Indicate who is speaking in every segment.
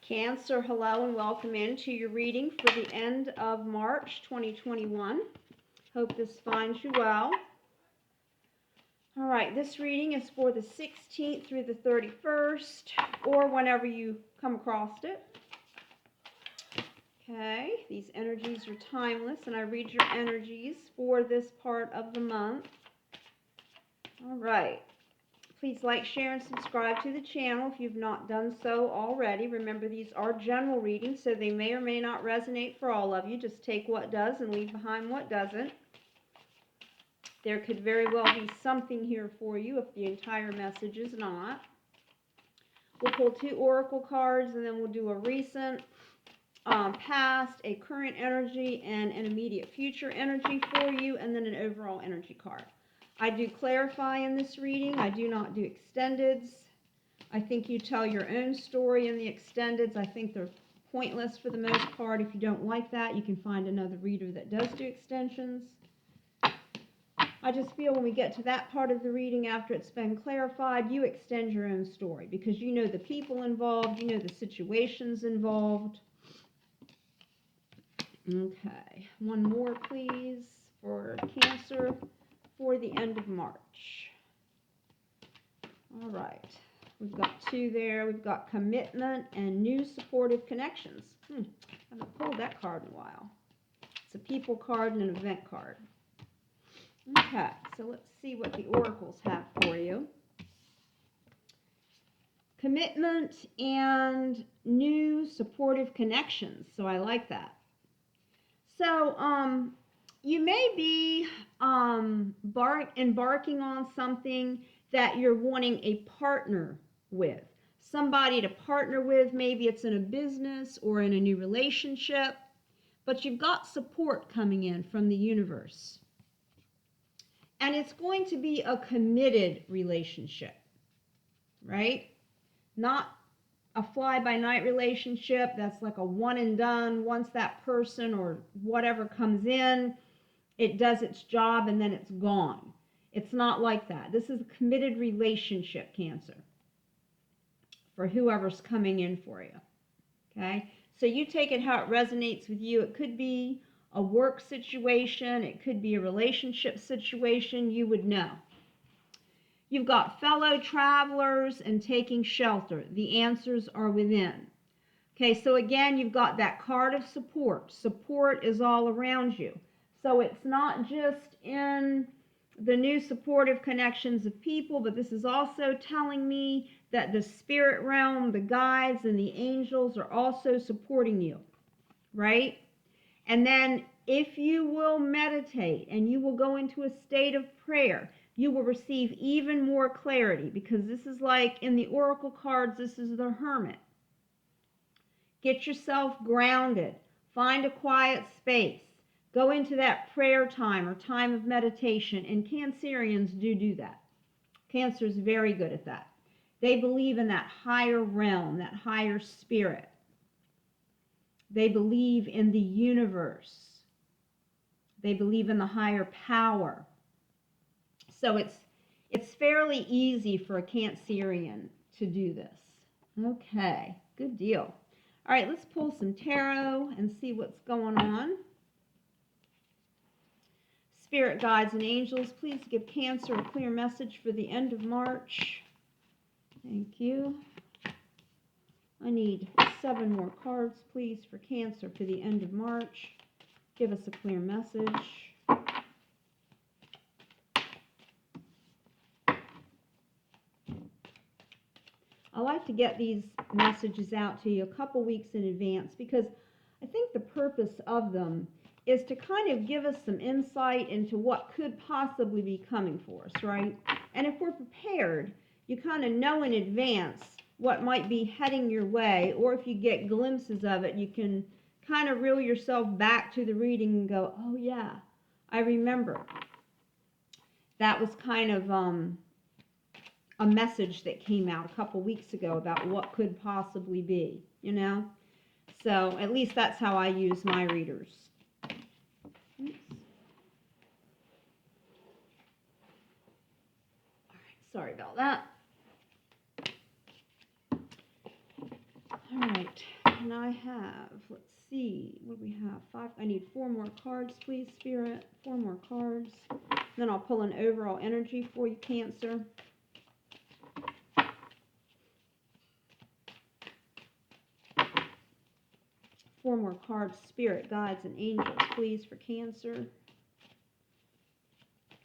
Speaker 1: Cancer, hello and welcome into your reading for the end of March 2021. Hope this finds you well. All right, this reading is for the 16th through the 31st, or whenever you come across it. Okay, these energies are timeless, and I read your energies for this part of the month. All right. Please like, share, and subscribe to the channel if you've not done so already. Remember, these are general readings, so they may or may not resonate for all of you. Just take what does and leave behind what doesn't. There could very well be something here for you if the entire message is not. We'll pull 2 oracle cards, and then we'll do a recent, past, a current energy, and an immediate future energy for you, and then an overall energy card. I do clarify in this reading. I do not do extendeds. I think you tell your own story in the extendeds. I think they're pointless for the most part. If you don't like that, you can find another reader that does do extensions. I just feel when we get to that part of the reading after it's been clarified, you extend your own story because you know the people involved, you know the situations involved. Okay, one more please for Cancer for the end of March. All right, we've got 2 there. We've got commitment and new supportive connections. I haven't pulled that card in a while. It's a people card and an event card. Okay, so let's see what the oracles have for you. Commitment and new supportive connections. So I like that. So, you may be embarking on something that you're wanting a partner with. Somebody to partner with, maybe it's in a business or in a new relationship, but you've got support coming in from the universe. And it's going to be a committed relationship, right? Not a fly-by-night relationship that's like a one and done. Once that person or whatever comes in, it does its job and then it's gone. It's not like that. This is a committed relationship, Cancer, for whoever's coming in for you. Okay? So you take it how it resonates with you. It could be a work situation. It could be a relationship situation. You would know. You've got fellow travelers and taking shelter. The answers are within. Okay, so again, you've got that card of support. Support is all around you. So it's not just in the new supportive connections of people, but this is also telling me that the spirit realm, the guides, and the angels are also supporting you, right? And then if you will meditate and you will go into a state of prayer, you will receive even more clarity, because this is like in the oracle cards, this is the Hermit. Get yourself grounded. Find a quiet space. Go into that prayer time or time of meditation, and Cancerians do that. Cancer is very good at that. They believe in that higher realm, that higher spirit. They believe in the universe. They believe in the higher power. So it's fairly easy for a Cancerian to do this. Okay, good deal. All right, let's pull some tarot and see what's going on. Spirit guides and angels, please give Cancer a clear message for the end of March. Thank you. I need 7 more cards, please, for Cancer for the end of March. Give us a clear message. I like to get these messages out to you a couple weeks in advance, because I think the purpose of them is to kind of give us some insight into what could possibly be coming for us, right? And if we're prepared, you kind of know in advance what might be heading your way, or if you get glimpses of it, you can kind of reel yourself back to the reading and go, oh yeah, I remember. That was kind of a message that came out a couple weeks ago about what could possibly be, you know? So at least that's how I use my readers. Oops. All right, sorry about that. All right. right, and I have, let's see, what do we have? 5. I need 4 more cards, please, Spirit. 4 more cards. Then I'll pull an overall energy for you, Cancer. Four more cards, Spirit, guides, and angels, please, for Cancer.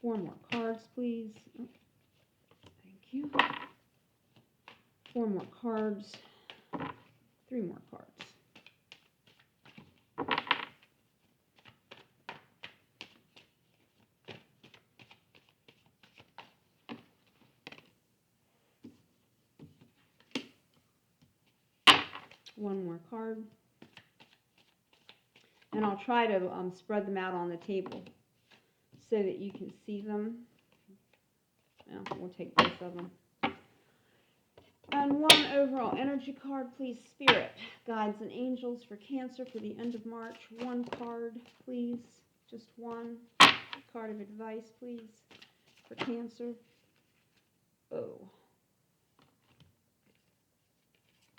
Speaker 1: 4 more cards, please. Oh, thank you. 4 more cards. 3 more cards. One more card. And I'll try to spread them out on the table so that you can see them. Yeah, we'll take both of them. And 1 overall energy card, please, Spirit, guides, and angels for Cancer for the end of March. 1 card, please. Just 1 card of advice, please, for Cancer. Oh.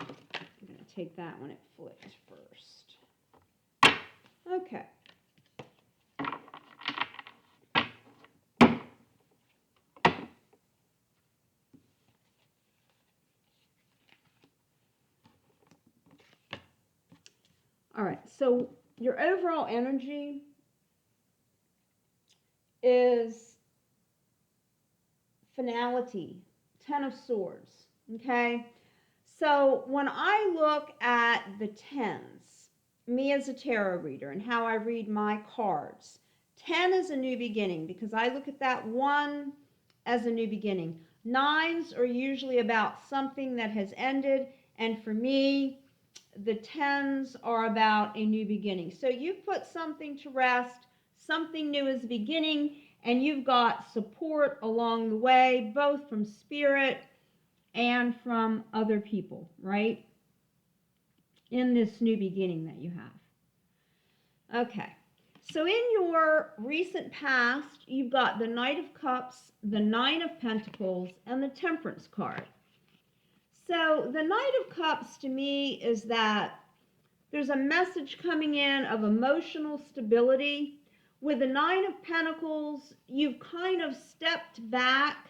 Speaker 1: I'm going to take that one. It flipped first. Okay. All right, so your overall energy is finality, 10 of Swords, okay? So when I look at the 10s, me as a tarot reader and how I read my cards, 10 is a new beginning because I look at that 1 as a new beginning. 9s are usually about something that has ended, and for me, the 10s are about a new beginning. So you've put something to rest, something new is beginning, and you've got support along the way, both from Spirit and from other people, right? In this new beginning that you have. Okay. So in your recent past, you've got the Knight of Cups, the Nine of Pentacles, and the Temperance card. So the Knight of Cups to me is that there's a message coming in of emotional stability. With the Nine of Pentacles, you've kind of stepped back.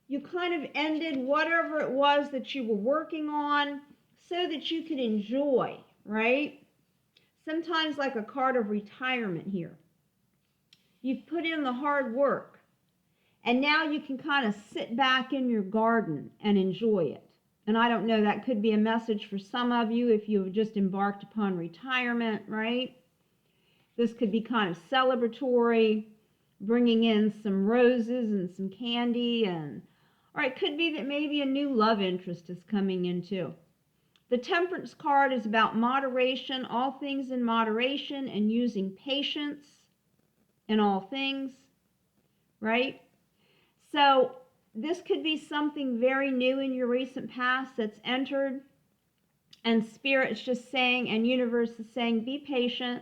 Speaker 1: You kind of ended whatever it was that you were working on so that you could enjoy, right? Sometimes like a card of retirement here. You've put in the hard work, and now you can kind of sit back in your garden and enjoy it. And I don't know, that could be a message for some of you if you've just embarked upon retirement, right? This could be kind of celebratory, bringing in some roses and some candy, or it could be that maybe a new love interest is coming in too. The Temperance card is about moderation, all things in moderation, and using patience in all things, right? So this could be something very new in your recent past that's entered, and Spirit's just saying, and Universe is saying, be patient,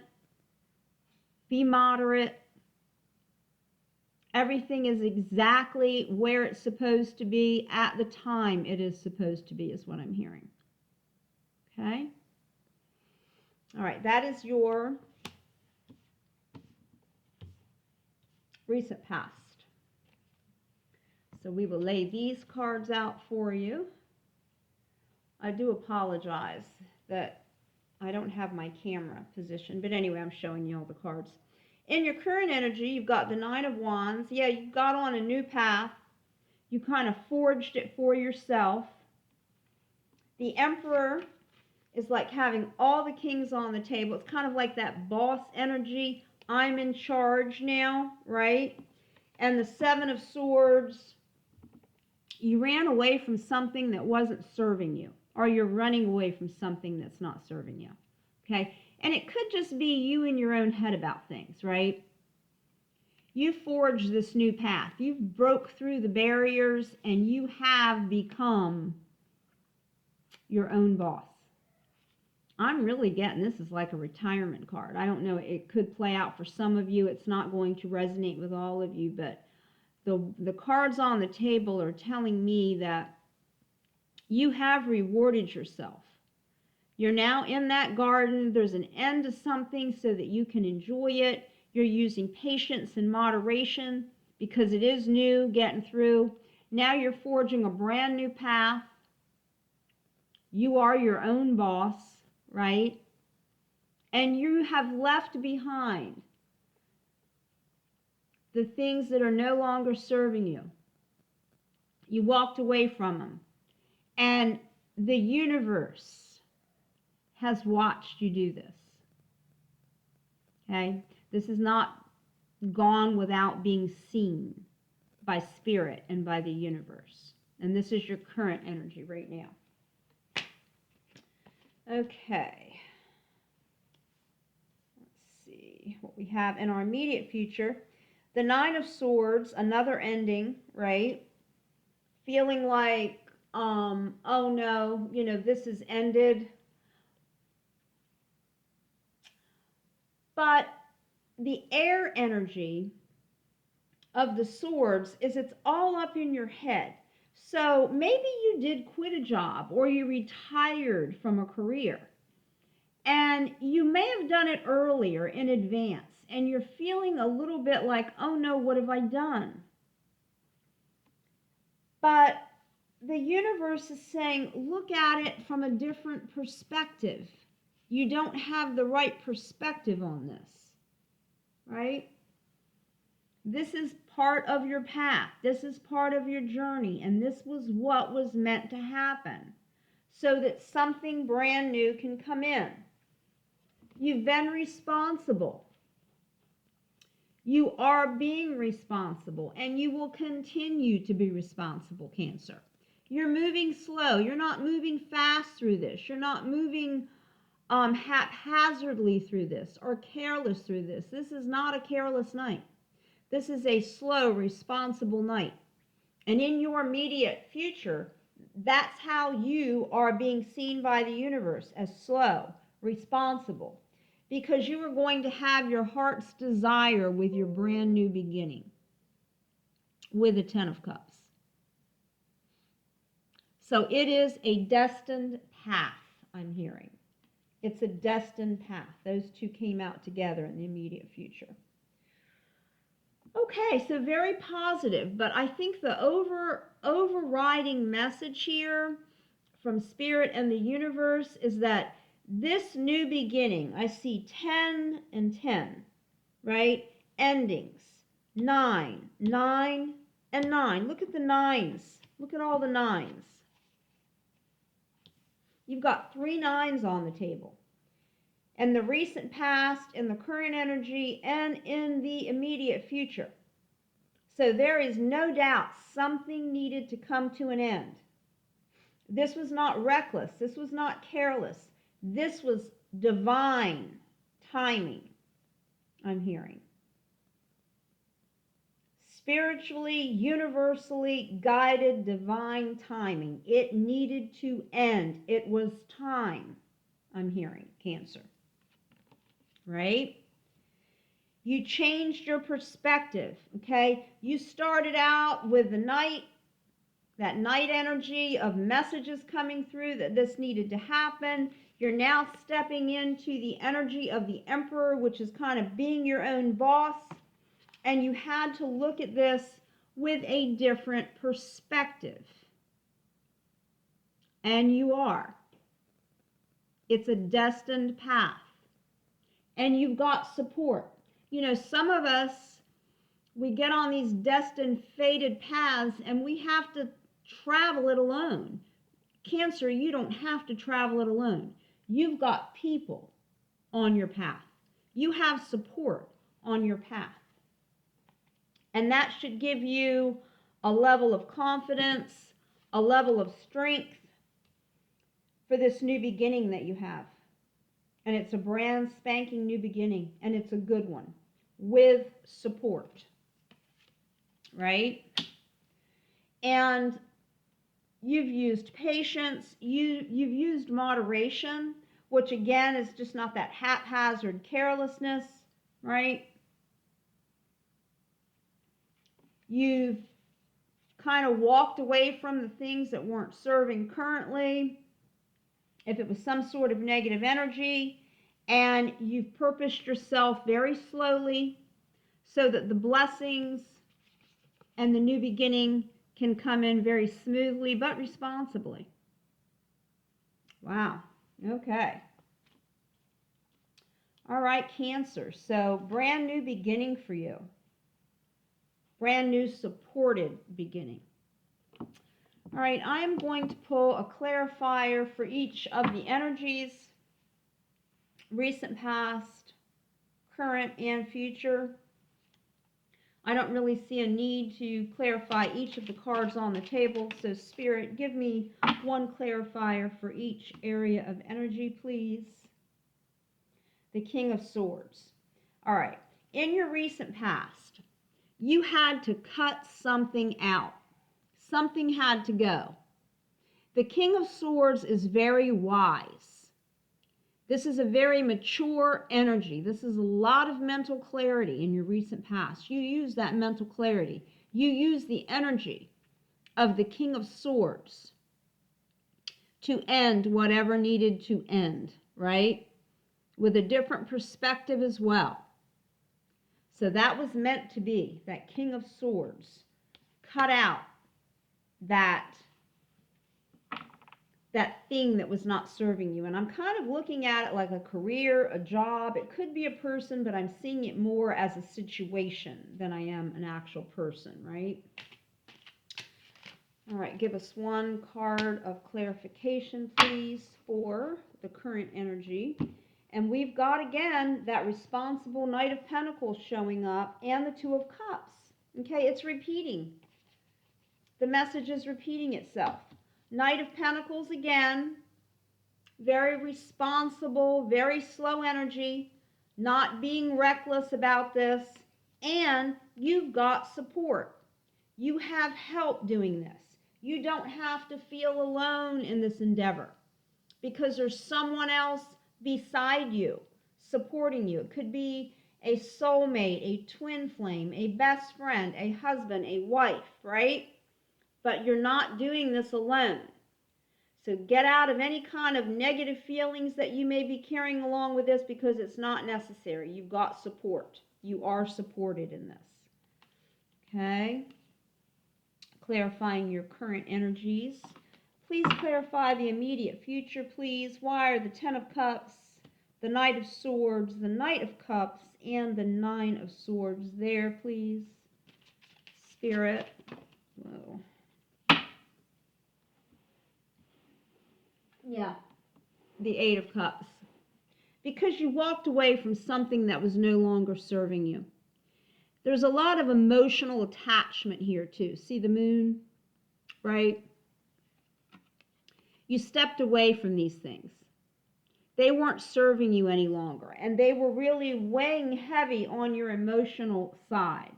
Speaker 1: be moderate. Everything is exactly where it's supposed to be at the time it is supposed to be, is what I'm hearing. Okay? All right, that is your recent past. So we will lay these cards out for you. I do apologize that I don't have my camera positioned, but anyway, I'm showing you all the cards. In your current energy, you've got the Nine of Wands. Yeah, you got on a new path. You kind of forged it for yourself. The Emperor is like having all the kings on the table. It's kind of like that boss energy. I'm in charge now, right? And the Seven of Swords, you ran away from something that wasn't serving you, or you're running away from something that's not serving you, okay? And it could just be you in your own head about things, right? You forged this new path. You've broke through the barriers, and you have become your own boss. I'm really getting this is like a retirement card. I don't know. It could play out for some of you. It's not going to resonate with all of you, but the cards on the table are telling me that you have rewarded yourself. You're now in that garden. There's an end to something so that you can enjoy it. You're using patience and moderation because it is new, getting through. Now you're forging a brand new path. You are your own boss, right? And you have left behind the things that are no longer serving you. You walked away from them. And the universe has watched you do this. Okay? This is not gone without being seen by spirit and by the universe. And this is your current energy right now. Okay. Let's see what we have in our immediate future. The Nine of Swords, another ending, right? Feeling like, oh no, this is ended. But the air energy of the swords is it's all up in your head. So maybe you did quit a job or you retired from a career. And you may have done it earlier in advance. And you're feeling a little bit like, oh no, what have I done? But the universe is saying, look at it from a different perspective. You don't have the right perspective on this, right? This is part of your path. This is part of your journey. And this was what was meant to happen so that something brand new can come in. You've been responsible. You are being responsible, and you will continue to be responsible, Cancer. You're moving slow. You're not moving fast through this. You're not moving haphazardly through this or careless through this. This is not a careless night. This is a slow, responsible night. And in your immediate future, that's how you are being seen by the universe, as slow, responsible. Because you are going to have your heart's desire with your brand new beginning, with the Ten of Cups. So it is a destined path, I'm hearing. It's a destined path. Those two came out together in the immediate future. Okay, so very positive, but I think the overriding message here from Spirit and the universe is that this new beginning, I see 10 and 10, right? Endings, 9, 9, and 9. Look at the nines. Look at all the nines. You've got 3 nines on the table. In the recent past, in the current energy, and in the immediate future. So there is no doubt something needed to come to an end. This was not reckless. This was not careless. This was divine timing, I'm hearing. Spiritually, universally guided divine timing. It needed to end. It was time, I'm hearing, Cancer. Right? You changed your perspective, okay? You started out with the night, that night energy of messages coming through that this needed to happen. You're now stepping into the energy of the Emperor, which is kind of being your own boss. And you had to look at this with a different perspective. And you are. It's a destined path. And you've got support. You know, some of us, we get on these destined, fated paths and we have to travel it alone. Cancer, you don't have to travel it alone. You've got people on your path. You have support on your path. And that should give you a level of confidence, a level of strength for this new beginning that you have. And it's a brand spanking new beginning, and it's a good one with support, right? And you've used patience, you've used moderation, which again is just not that haphazard carelessness, right? You've kind of walked away from the things that weren't serving currently, if it was some sort of negative energy, and you've purposed yourself very slowly so that the blessings and the new beginning can come in very smoothly but responsibly. Wow. Okay. All right, Cancer. So brand new beginning for you. Brand new supported beginning. All right, I'm going to pull a clarifier for each of the energies, recent, past, current, and future. I don't really see a need to clarify each of the cards on the table, so Spirit, give me one clarifier for each area of energy, please. The King of Swords. All right, in your recent past, you had to cut something out. Something had to go. The King of Swords is very wise. This is a very mature energy. This is a lot of mental clarity in your recent past. You use that mental clarity. You use the energy of the King of Swords to end whatever needed to end, right? With a different perspective as well. So that was meant to be, that King of Swords. Cut out that thing that was not serving you. And I'm kind of looking at it like a career, a job. It could be a person, but I'm seeing it more as a situation than I am an actual person, right? All right, give us one card of clarification, please, for the current energy. And we've got, again, that responsible Knight of Pentacles showing up and the Two of Cups. Okay, it's repeating. The message is repeating itself. Knight of Pentacles again, very responsible, very slow energy, not being reckless about this, and you've got support. You have help doing this. You don't have to feel alone in this endeavor because there's someone else beside you supporting you. It could be a soulmate, a twin flame, a best friend, a husband, a wife, right? But you're not doing this alone. So get out of any kind of negative feelings that you may be carrying along with this because it's not necessary. You've got support. You are supported in this. Okay? Clarifying your current energies. Please clarify the immediate future, please. Why are the Ten of Cups, the Knight of Swords, the Knight of Cups, and the Nine of Swords there, please? Spirit. Whoa. Yeah, the Eight of Cups. Because you walked away from something that was no longer serving you. There's a lot of emotional attachment here too. See the moon, right? You stepped away from these things. They weren't serving you any longer, and they were really weighing heavy on your emotional side.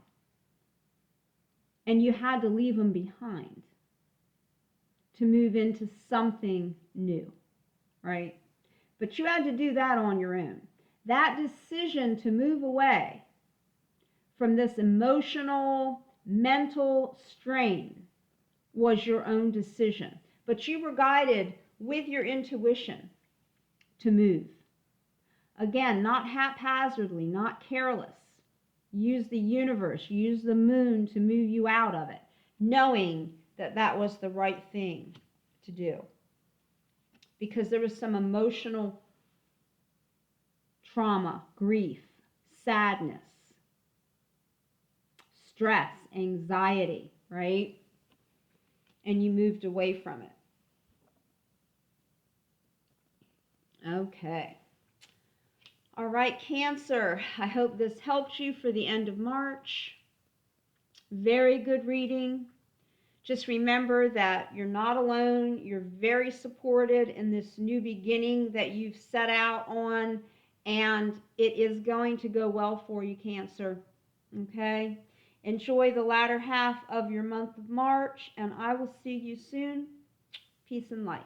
Speaker 1: And you had to leave them behind to move into something new, right? But you had to do that on your own. That decision to move away from this emotional, mental strain was your own decision. But you were guided with your intuition to move. Again, not haphazardly, not careless. Use the universe, use the moon to move you out of it, knowing that that was the right thing to do. Because there was some emotional trauma, grief, sadness, stress, anxiety, right? And you moved away from it. Okay. All right, Cancer. I hope this helped you for the end of March. Very good reading. Just remember that you're not alone. You're very supported in this new beginning that you've set out on, and it is going to go well for you, Cancer. Okay? Enjoy the latter half of your month of March, and I will see you soon. Peace and light.